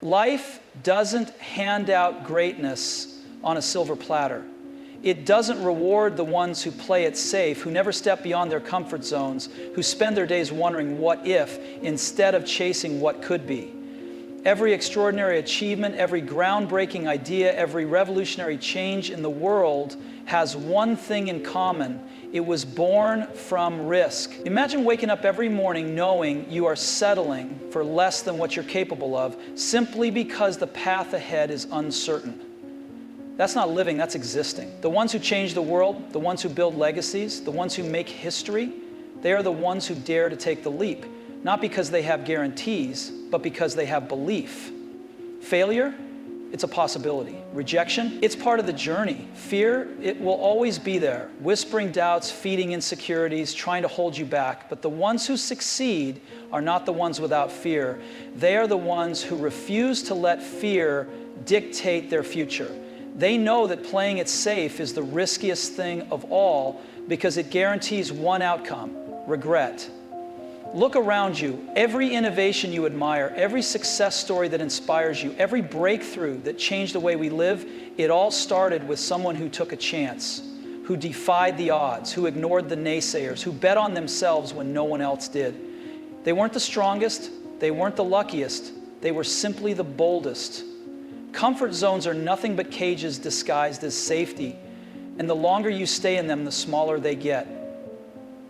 Life doesn't hand out greatness on a silver platter. It doesn't reward the ones who play it safe, who never step beyond their comfort zones, who spend their days wondering what if, instead of chasing what could be. Every extraordinary achievement, every groundbreaking idea, every revolutionary change in the world has one thing in common. It was born from risk. Imagine waking up every morning knowing you are settling for less than what you're capable of, simply because the path ahead is uncertain. That's not living, that's existing. The ones who change the world, the ones who build legacies, the ones who make history, they are the ones who dare to take the leap, not because they have guarantees, but because they have belief. Failure, it's a possibility. Rejection, it's part of the journey. Fear, it will always be there, whispering doubts, feeding insecurities, trying to hold you back. But the ones who succeed are not the ones without fear. They are the ones who refuse to let fear dictate their future. They know that playing it safe is the riskiest thing of all because it guarantees one outcome: regret. Look around you. Every innovation you admire, every success story that inspires you, every breakthrough that changed the way we live, it all started with someone who took a chance, who defied the odds, who ignored the naysayers, who bet on themselves when no one else did. They weren't the strongest, they weren't the luckiest, they were simply the boldest. Comfort zones are nothing but cages disguised as safety, and the longer you stay in them, the smaller they get,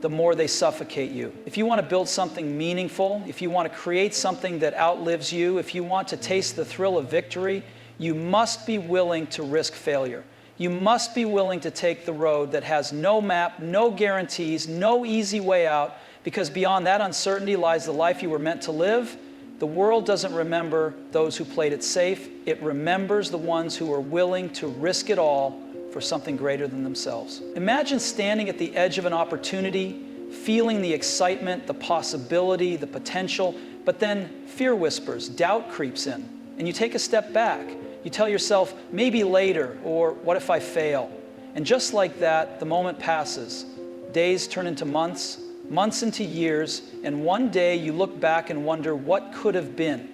the more they suffocate you. If you want to build something meaningful, if you want to create something that outlives you, if you want to taste the thrill of victory, you must be willing to risk failure. You must be willing to take the road that has no map, no guarantees, no easy way out, because beyond that uncertainty lies the life you were meant to live. The world doesn't remember those who played it safe. It remembers the ones who are willing to risk it all for something greater than themselves. Imagine standing at the edge of an opportunity, feeling the excitement, the possibility, the potential, but then fear whispers, doubt creeps in, and you take a step back. You tell yourself, maybe later, or what if I fail? And just like that, the moment passes. Days turn into months, months into years, and one day you look back and wonder what could have been.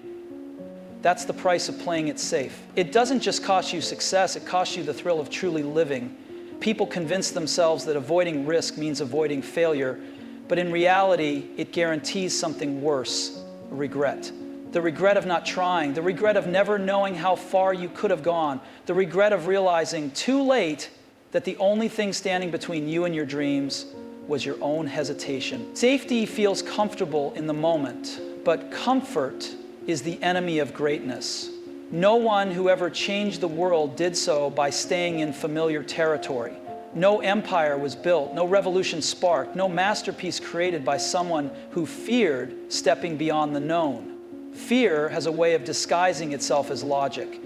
That's the price of playing it safe. It doesn't just cost you success, it costs you the thrill of truly living. People convince themselves that avoiding risk means avoiding failure, but in reality, it guarantees something worse: regret. The regret of not trying, the regret of never knowing how far you could have gone, the regret of realizing too late that the only thing standing between you and your dreams was your own hesitation. Safety feels comfortable in the moment, but comfort is the enemy of greatness. No one who ever changed the world did so by staying in familiar territory. No empire was built, no revolution sparked, no masterpiece created by someone who feared stepping beyond the known. Fear has a way of disguising itself as logic.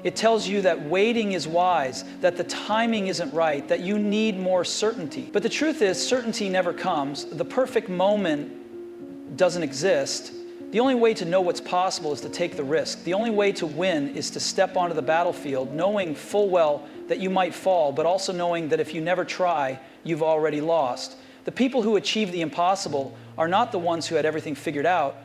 It tells you that waiting is wise, that the timing isn't right, that you need more certainty. But the truth is, certainty never comes. The perfect moment doesn't exist. The only way to know what's possible is to take the risk. The only way to win is to step onto the battlefield, knowing full well that you might fall, but also knowing that if you never try, you've already lost. The people who achieve the impossible are not the ones who had everything figured out.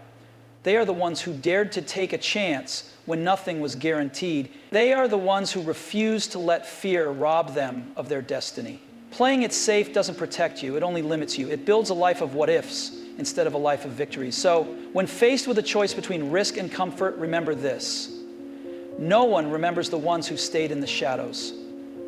They are the ones who dared to take a chance when nothing was guaranteed. They are the ones who refuse to let fear rob them of their destiny. Playing it safe doesn't protect you, it only limits you. It builds a life of what-ifs instead of a life of victories. So when faced with a choice between risk and comfort, remember this: no one remembers the ones who stayed in the shadows.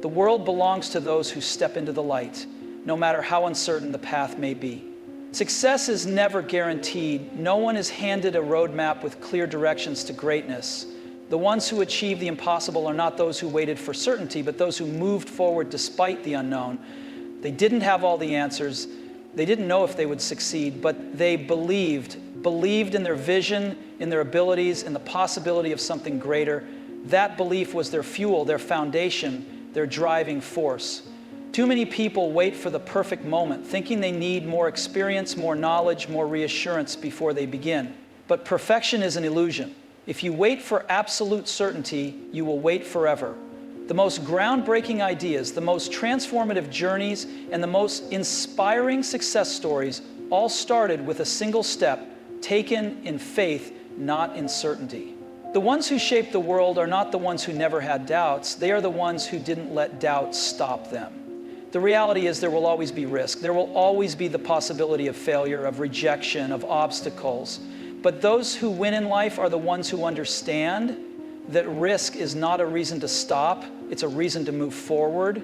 The world belongs to those who step into the light, no matter how uncertain the path may be. Success is never guaranteed. No one is handed a roadmap with clear directions to greatness. The ones who achieve the impossible are not those who waited for certainty, but those who moved forward despite the unknown. They didn't have all the answers. They didn't know if they would succeed, but they believed in their vision, in their abilities, in the possibility of something greater. That belief was their fuel, their foundation, their driving force. Too many people wait for the perfect moment, thinking they need more experience, more knowledge, more reassurance before they begin. But perfection is an illusion. If you wait for absolute certainty, you will wait forever. The most groundbreaking ideas, the most transformative journeys, and the most inspiring success stories all started with a single step taken in faith, not in certainty. The ones who shape the world are not the ones who never had doubts. They are the ones who didn't let doubt stop them. The reality is there will always be risk. There will always be the possibility of failure, of rejection, of obstacles. But those who win in life are the ones who understand that risk is not a reason to stop. It's a reason to move forward.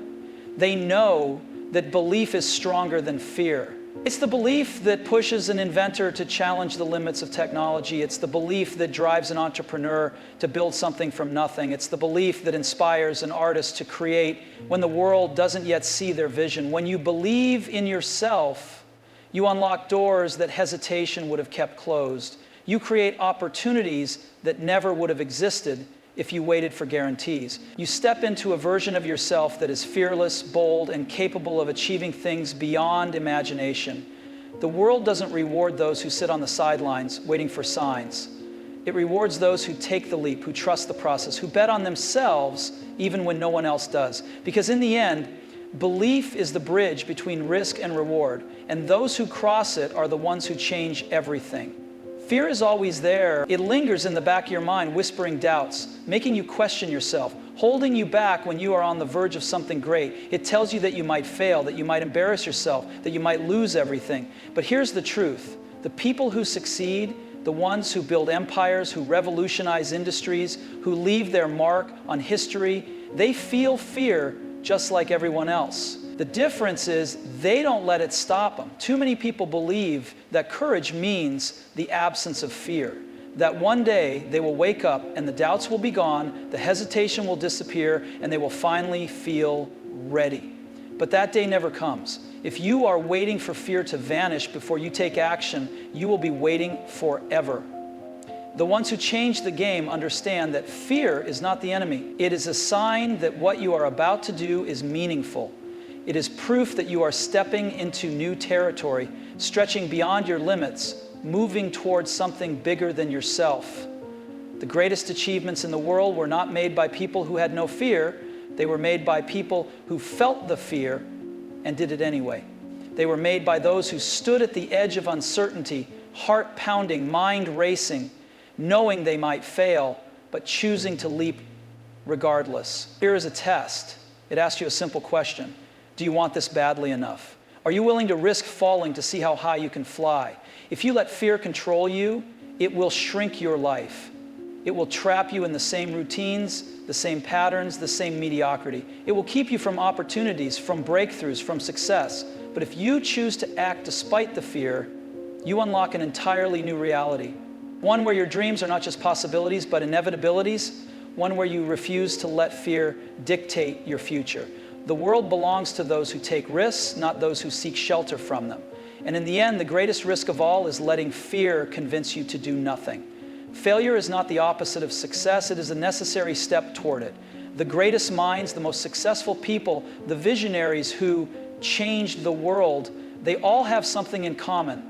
They know that belief is stronger than fear. It's the belief that pushes an inventor to challenge the limits of technology. It's the belief that drives an entrepreneur to build something from nothing. It's the belief that inspires an artist to create when the world doesn't yet see their vision. When you believe in yourself, you unlock doors that hesitation would have kept closed. You create opportunities that never would have existed if you waited for guarantees. You step into a version of yourself that is fearless, bold, and capable of achieving things beyond imagination. The world doesn't reward those who sit on the sidelines waiting for signs. It rewards those who take the leap, who trust the process, who bet on themselves even when no one else does. Because in the end, belief is the bridge between risk and reward, and those who cross it are the ones who change everything. Fear is always there. It lingers in the back of your mind, whispering doubts, making you question yourself, holding you back when you are on the verge of something great. It tells you that you might fail, that you might embarrass yourself, that you might lose everything. But here's the truth. The people who succeed, the ones who build empires, who revolutionize industries, who leave their mark on history, they feel fear just like everyone else. The difference is they don't let it stop them. Too many people believe that courage means the absence of fear, that one day they will wake up and the doubts will be gone, the hesitation will disappear, and they will finally feel ready. But that day never comes. If you are waiting for fear to vanish before you take action, you will be waiting forever. The ones who change the game understand that fear is not the enemy. It is a sign that what you are about to do is meaningful. It is proof that you are stepping into new territory, stretching beyond your limits, moving towards something bigger than yourself. The greatest achievements in the world were not made by people who had no fear. They were made by people who felt the fear and did it anyway. They were made by those who stood at the edge of uncertainty, heart pounding, mind racing, knowing they might fail, but choosing to leap regardless. Here is a test. It asks you a simple question. Do you want this badly enough? Are you willing to risk falling to see how high you can fly? If you let fear control you, it will shrink your life. It will trap you in the same routines, the same patterns, the same mediocrity. It will keep you from opportunities, from breakthroughs, from success. But if you choose to act despite the fear, you unlock an entirely new reality. One where your dreams are not just possibilities, but inevitabilities. One where you refuse to let fear dictate your future. The world belongs to those who take risks, not those who seek shelter from them. And in the end, the greatest risk of all is letting fear convince you to do nothing. Failure is not the opposite of success. It is a necessary step toward it. The greatest minds, the most successful people, the visionaries who changed the world, they all have something in common.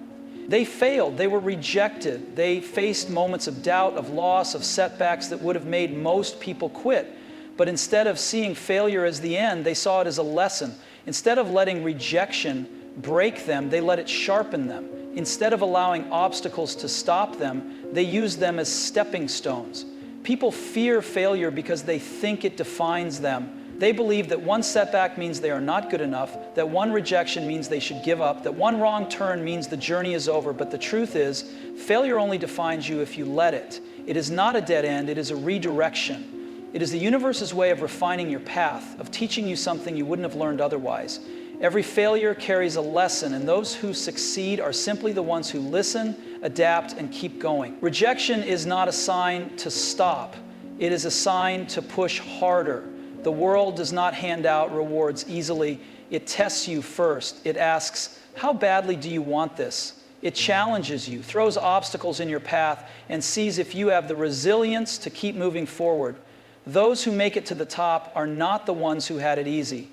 They failed. They were rejected. They faced moments of doubt, of loss, of setbacks that would have made most people quit. But instead of seeing failure as the end, they saw it as a lesson. Instead of letting rejection break them, they let it sharpen them. Instead of allowing obstacles to stop them, they used them as stepping stones. People fear failure because they think it defines them. They believe that one setback means they are not good enough, that one rejection means they should give up, that one wrong turn means the journey is over. But the truth is, failure only defines you if you let it. It is not a dead end, it is a redirection. It is the universe's way of refining your path, of teaching you something you wouldn't have learned otherwise. Every failure carries a lesson, and those who succeed are simply the ones who listen, adapt, and keep going. Rejection is not a sign to stop. It is a sign to push harder. The world does not hand out rewards easily. It tests you first. It asks, how badly do you want this? It challenges you, throws obstacles in your path, and sees if you have the resilience to keep moving forward. Those who make it to the top are not the ones who had it easy.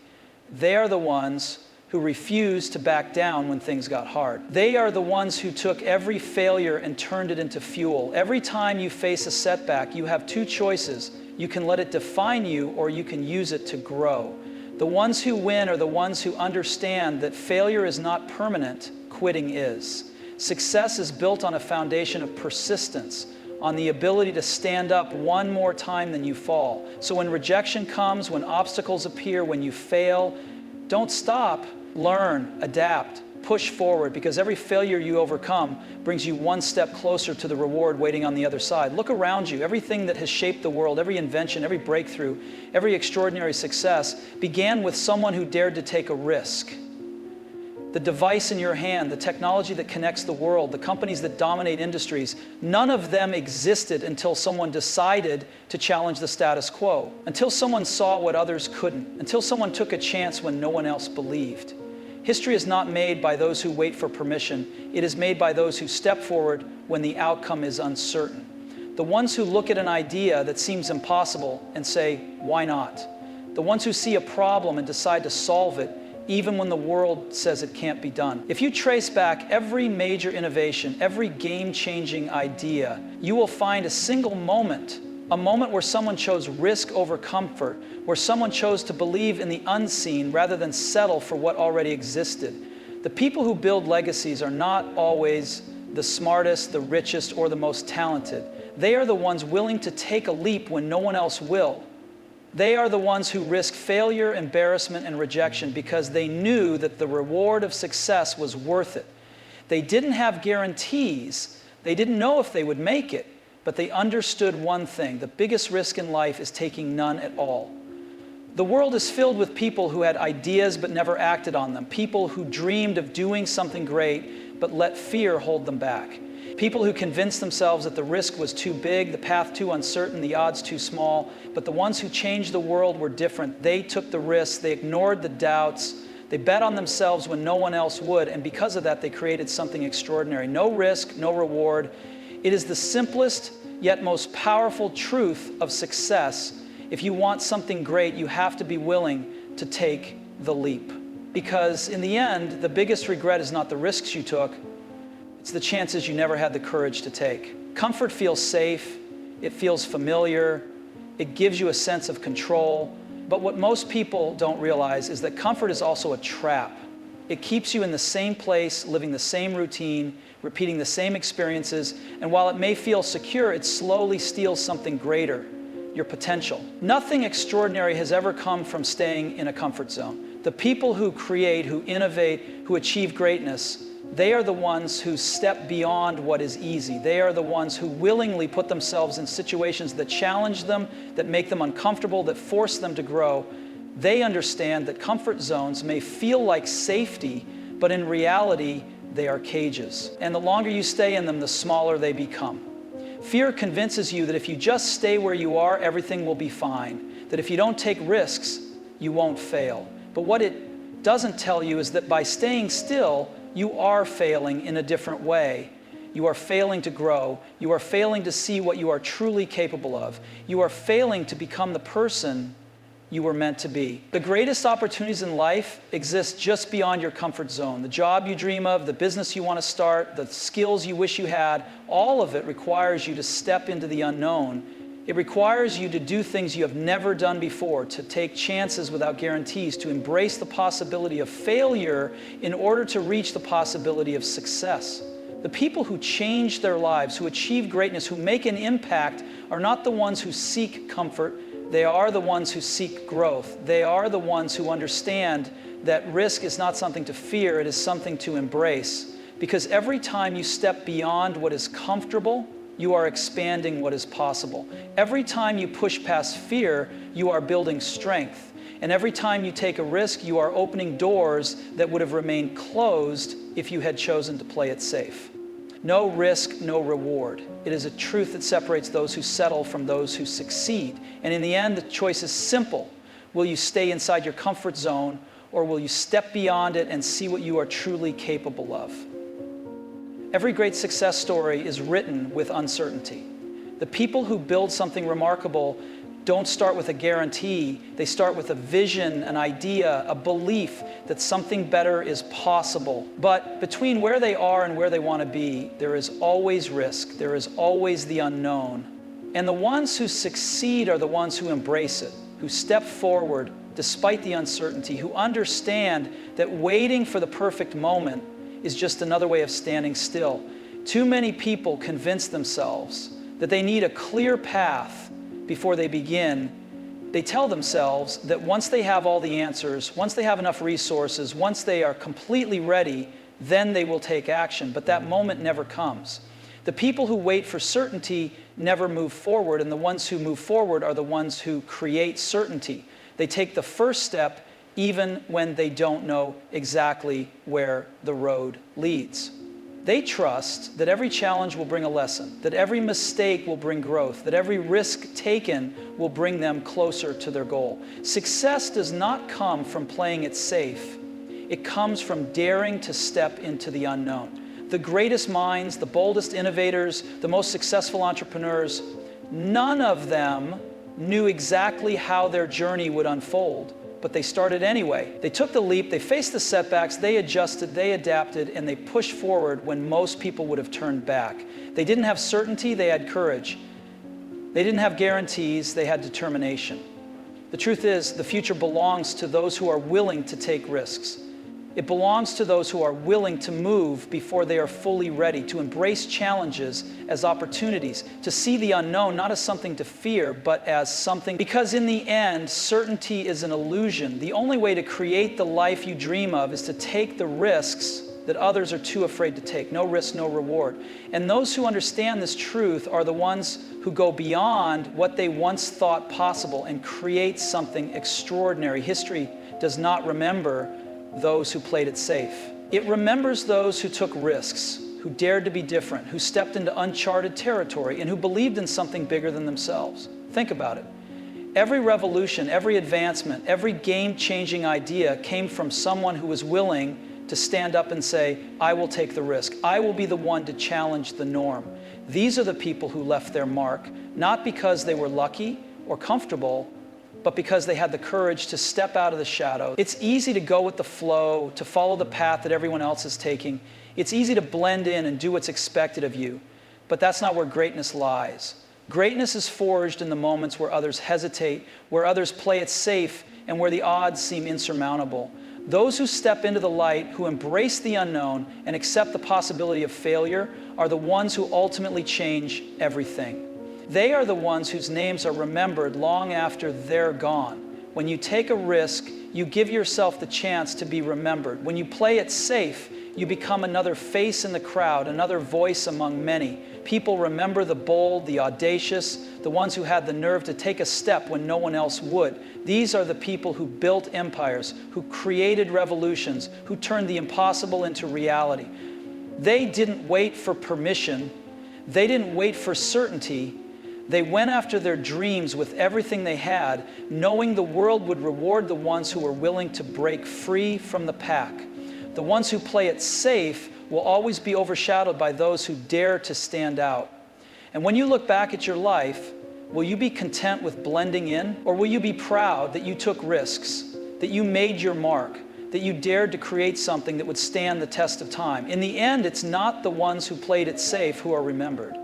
They are the ones who refused to back down when things got hard. They are the ones who took every failure and turned it into fuel. Every time you face a setback, you have two choices. You can let it define you, or you can use it to grow. The ones who win are the ones who understand that failure is not permanent, quitting is. Success is built on a foundation of persistence. on the ability to stand up one more time than you fall. So when rejection comes, when obstacles appear, when you fail, don't stop. Learn, adapt, push forward, because every failure you overcome brings you one step closer to the reward waiting on the other side. Look around you. Everything that has shaped the world, every invention, every breakthrough, every extraordinary success began with someone who dared to take a risk. The device in your hand, the technology that connects the world, the companies that dominate industries, none of them existed until someone decided to challenge the status quo, until someone saw what others couldn't, until someone took a chance when no one else believed. History is not made by those who wait for permission. It is made by those who step forward when the outcome is uncertain. The ones who look at an idea that seems impossible and say, why not? The ones who see a problem and decide to solve it even when the world says it can't be done. If you trace back every major innovation, every game-changing idea, you will find a single moment, a moment where someone chose risk over comfort, where someone chose to believe in the unseen rather than settle for what already existed. The people who build legacies are not always the smartest, the richest, or the most talented. They are the ones willing to take a leap when no one else will. They are the ones who risk failure, embarrassment, and rejection because they knew that the reward of success was worth it. They didn't have guarantees. They didn't know if they would make it, but they understood one thing: the biggest risk in life is taking none at all. The world is filled with people who had ideas but never acted on them, people who dreamed of doing something great but let fear hold them back. People who convinced themselves that the risk was too big, the path too uncertain, the odds too small. But the ones who changed the world were different. They took the risks, they ignored the doubts, they bet on themselves when no one else would, and because of that, they created something extraordinary. No risk, no reward. It is the simplest yet most powerful truth of success. If you want something great, you have to be willing to take the leap. Because in the end, the biggest regret is not the risks you took, it's the chances you never had the courage to take. Comfort feels safe, it feels familiar, it gives you a sense of control. But what most people don't realize is that comfort is also a trap. It keeps you in the same place, living the same routine, repeating the same experiences, and while it may feel secure, it slowly steals something greater, your potential. Nothing extraordinary has ever come from staying in a comfort zone. The people who create, who innovate, who achieve greatness, they are the ones who step beyond what is easy. They are the ones who willingly put themselves in situations that challenge them, that make them uncomfortable, that force them to grow. They understand that comfort zones may feel like safety, but in reality, they are cages. And the longer you stay in them, the smaller they become. Fear convinces you that if you just stay where you are, everything will be fine. That if you don't take risks, you won't fail. But what it doesn't tell you is that by staying still, you are failing in a different way. You are failing to grow. You are failing to see what you are truly capable of. You are failing to become the person you were meant to be. The greatest opportunities in life exist just beyond your comfort zone. The job you dream of, the business you want to start, the skills you wish you had, all of it requires you to step into the unknown. It requires you to do things you have never done before, to take chances without guarantees, to embrace the possibility of failure in order to reach the possibility of success. The people who change their lives, who achieve greatness, who make an impact, are not the ones who seek comfort. They are the ones who seek growth. They are the ones who understand that risk is not something to fear, it is something to embrace. Because every time you step beyond what is comfortable, you are expanding what is possible. Every time you push past fear, you are building strength. And every time you take a risk, you are opening doors that would have remained closed if you had chosen to play it safe. No risk, no reward. It is a truth that separates those who settle from those who succeed. And in the end, the choice is simple. Will you stay inside your comfort zone, or will you step beyond it and see what you are truly capable of? Every great success story is written with uncertainty. The people who build something remarkable don't start with a guarantee. They start with a vision, an idea, a belief that something better is possible. But between where they are and where they want to be, there is always risk. There is always the unknown. And the ones who succeed are the ones who embrace it, who step forward despite the uncertainty, who understand that waiting for the perfect moment is just another way of standing still. Too many people convince themselves that they need a clear path before they begin, they tell themselves that once they have all the answers, once they have enough resources, once they are completely ready, then they will take action. But that moment never comes. The people who wait for certainty never move forward, and the ones who move forward are the ones who create certainty. They take the first step even when they don't know exactly where the road leads. They trust that every challenge will bring a lesson, that every mistake will bring growth, that every risk taken will bring them closer to their goal. Success does not come from playing it safe. It comes from daring to step into the unknown. The greatest minds, the boldest innovators, the most successful entrepreneurs, none of them knew exactly how their journey would unfold, but they started anyway. They took the leap, they faced the setbacks, they adjusted, they adapted, and they pushed forward when most people would have turned back. They didn't have certainty, they had courage. They didn't have guarantees, they had determination. The truth is, the future belongs to those who are willing to take risks. It belongs to those who are willing to move before they are fully ready, to embrace challenges as opportunities, to see the unknown not as something to fear, but as something. Because in the end, certainty is an illusion. The only way to create the life you dream of is to take the risks that others are too afraid to take. No risk, no reward. And those who understand this truth are the ones who go beyond what they once thought possible and create something extraordinary. History does not remember those who played it safe. It remembers those who took risks, who dared to be different, who stepped into uncharted territory, and who believed in something bigger than themselves. Think about it. Every revolution, every advancement, every game-changing idea came from someone who was willing to stand up and say, I will take the risk. I will be the one to challenge the norm. These are the people who left their mark, not because they were lucky or comfortable, but because they had the courage to step out of the shadow. It's easy to go with the flow, to follow the path that everyone else is taking. It's easy to blend in and do what's expected of you, but that's not where greatness lies. Greatness is forged in the moments where others hesitate, where others play it safe, and where the odds seem insurmountable. Those who step into the light, who embrace the unknown and accept the possibility of failure, are the ones who ultimately change everything. They are the ones whose names are remembered long after they're gone. When you take a risk, you give yourself the chance to be remembered. When you play it safe, you become another face in the crowd, another voice among many. People remember the bold, the audacious, the ones who had the nerve to take a step when no one else would. These are the people who built empires, who created revolutions, who turned the impossible into reality. They didn't wait for permission. They didn't wait for certainty. They went after their dreams with everything they had, knowing the world would reward the ones who were willing to break free from the pack. The ones who play it safe will always be overshadowed by those who dare to stand out. And when you look back at your life, will you be content with blending in? Or will you be proud that you took risks, that you made your mark, that you dared to create something that would stand the test of time? In the end, it's not the ones who played it safe who are remembered.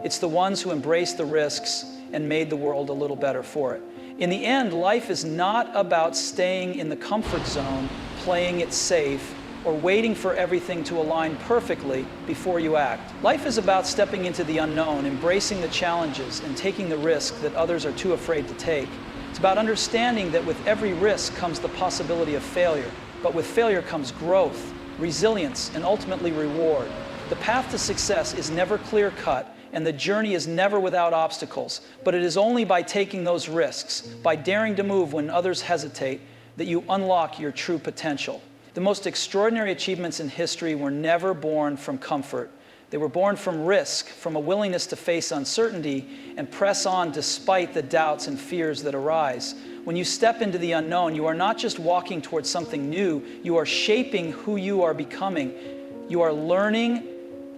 It's the ones who embraced the risks and made the world a little better for it. In the end, life is not about staying in the comfort zone, playing it safe, or waiting for everything to align perfectly before you act. Life is about stepping into the unknown, embracing the challenges, and taking the risk that others are too afraid to take. It's about understanding that with every risk comes the possibility of failure, but with failure comes growth, resilience, and ultimately reward. The path to success is never clear-cut, and the journey is never without obstacles, but it is only by taking those risks, by daring to move when others hesitate, that you unlock your true potential. The most extraordinary achievements in history were never born from comfort. They were born from risk, from a willingness to face uncertainty and press on despite the doubts and fears that arise. When you step into the unknown, you are not just walking towards something new, you are shaping who you are becoming. You are learning,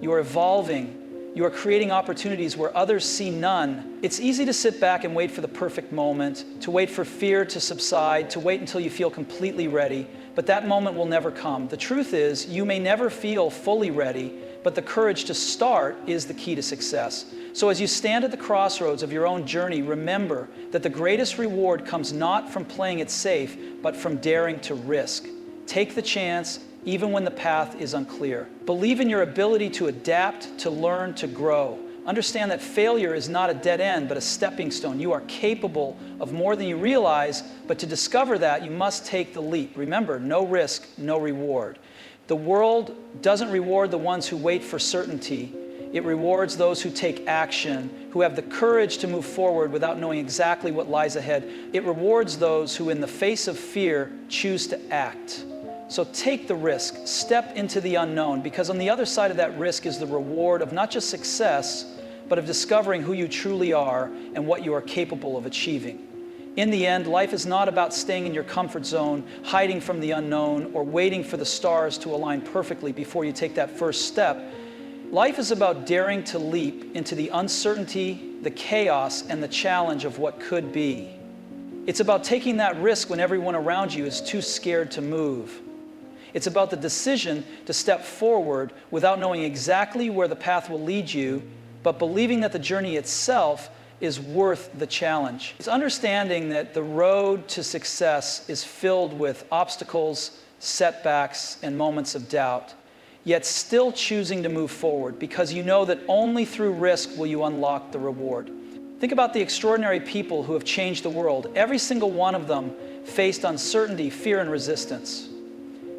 you are evolving, you are creating opportunities where others see none. It's easy to sit back and wait for the perfect moment, to wait for fear to subside, to wait until you feel completely ready, but that moment will never come. The truth is, you may never feel fully ready, but the courage to start is the key to success. So as you stand at the crossroads of your own journey, remember that the greatest reward comes not from playing it safe, but from daring to risk. Take the chance, even when the path is unclear. Believe in your ability to adapt, to learn, to grow. Understand that failure is not a dead end, but a stepping stone. You are capable of more than you realize, but to discover that, you must take the leap. Remember, no risk, no reward. The world doesn't reward the ones who wait for certainty. It rewards those who take action, who have the courage to move forward without knowing exactly what lies ahead. It rewards those who, in the face of fear, choose to act. So take the risk, step into the unknown, because on the other side of that risk is the reward of not just success, but of discovering who you truly are and what you are capable of achieving. In the end, life is not about staying in your comfort zone, hiding from the unknown, or waiting for the stars to align perfectly before you take that first step. Life is about daring to leap into the uncertainty, the chaos, and the challenge of what could be. It's about taking that risk when everyone around you is too scared to move. It's about the decision to step forward without knowing exactly where the path will lead you, but believing that the journey itself is worth the challenge. It's understanding that the road to success is filled with obstacles, setbacks, and moments of doubt, yet still choosing to move forward because you know that only through risk will you unlock the reward. Think about the extraordinary people who have changed the world. Every single one of them faced uncertainty, fear, and resistance.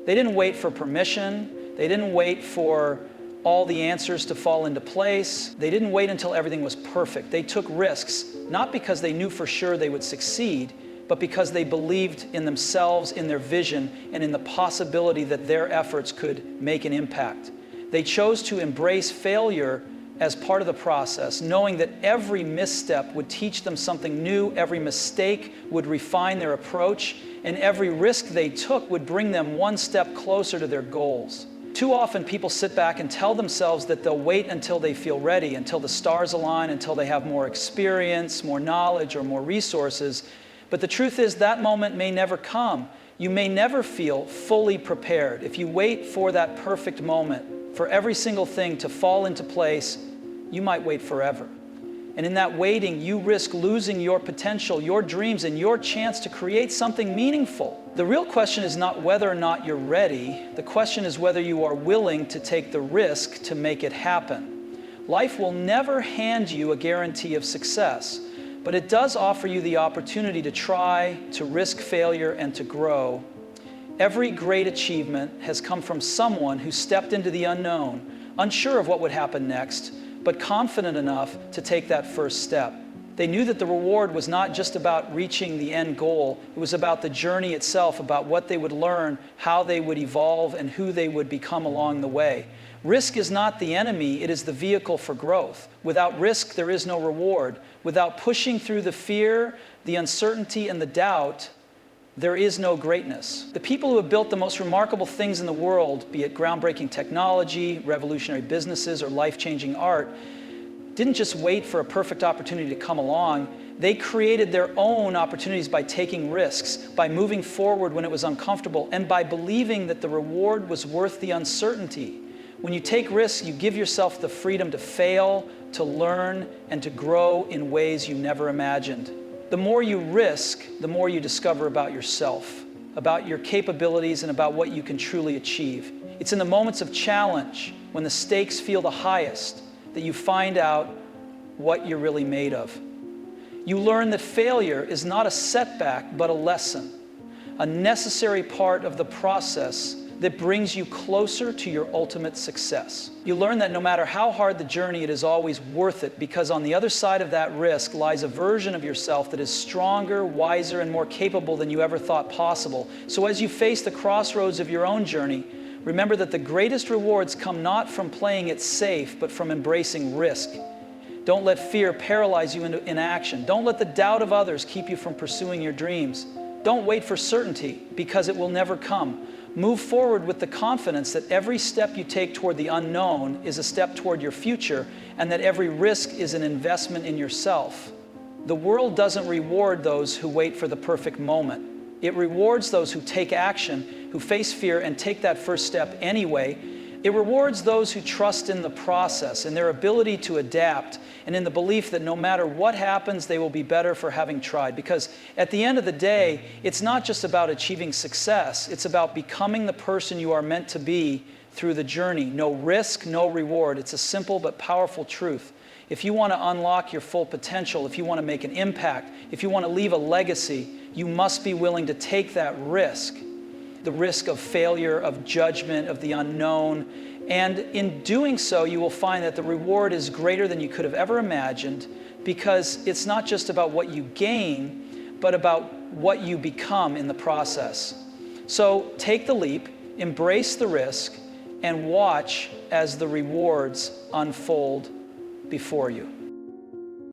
They didn't wait for permission. They didn't wait for all the answers to fall into place. They didn't wait until everything was perfect. They took risks, not because they knew for sure they would succeed, but because they believed in themselves, in their vision, and in the possibility that their efforts could make an impact. They chose to embrace failure as part of the process, knowing that every misstep would teach them something new, every mistake would refine their approach, and every risk they took would bring them one step closer to their goals. Too often people sit back and tell themselves that they'll wait until they feel ready, until the stars align, until they have more experience, more knowledge, or more resources. But the truth is that moment may never come. You may never feel fully prepared. If you wait for that perfect moment, for every single thing to fall into place, you might wait forever. And in that waiting, you risk losing your potential, your dreams, and your chance to create something meaningful. The real question is not whether or not you're ready. The question is whether you are willing to take the risk to make it happen. Life will never hand you a guarantee of success, but it does offer you the opportunity to try, to risk failure, and to grow. Every great achievement has come from someone who stepped into the unknown, unsure of what would happen next, but confident enough to take that first step. They knew that the reward was not just about reaching the end goal. It was about the journey itself, about what they would learn, how they would evolve, and who they would become along the way. Risk is not the enemy, it is the vehicle for growth. Without risk, there is no reward. Without pushing through the fear, the uncertainty, and the doubt, there is no greatness. The people who have built the most remarkable things in the world, be it groundbreaking technology, revolutionary businesses, or life-changing art, didn't just wait for a perfect opportunity to come along. They created their own opportunities by taking risks, by moving forward when it was uncomfortable, and by believing that the reward was worth the uncertainty. When you take risks, you give yourself the freedom to fail, to learn, and to grow in ways you never imagined. The more you risk, the more you discover about yourself, about your capabilities, and about what you can truly achieve. It's in the moments of challenge, when the stakes feel the highest, that you find out what you're really made of. You learn that failure is not a setback, but a lesson, a necessary part of the process that brings you closer to your ultimate success. You learn that no matter how hard the journey, it is always worth it, because on the other side of that risk lies a version of yourself that is stronger, wiser, and more capable than you ever thought possible. So as you face the crossroads of your own journey, remember that the greatest rewards come not from playing it safe, but from embracing risk. Don't let fear paralyze you into inaction. Don't let the doubt of others keep you from pursuing your dreams. Don't wait for certainty, because it will never come. Move forward with the confidence that every step you take toward the unknown is a step toward your future, and that every risk is an investment in yourself. The world doesn't reward those who wait for the perfect moment. It rewards those who take action, who face fear and take that first step anyway. It rewards those who trust in the process, in their ability to adapt, and in the belief that no matter what happens, they will be better for having tried. Because at the end of the day, it's not just about achieving success. It's about becoming the person you are meant to be through the journey. No risk, no reward. It's a simple but powerful truth. If you want to unlock your full potential, if you want to make an impact, if you want to leave a legacy, you must be willing to take that risk. The risk of failure, of judgment, of the unknown. And in doing so, you will find that the reward is greater than you could have ever imagined, because it's not just about what you gain, but about what you become in the process. So take the leap, embrace the risk, and watch as the rewards unfold before you.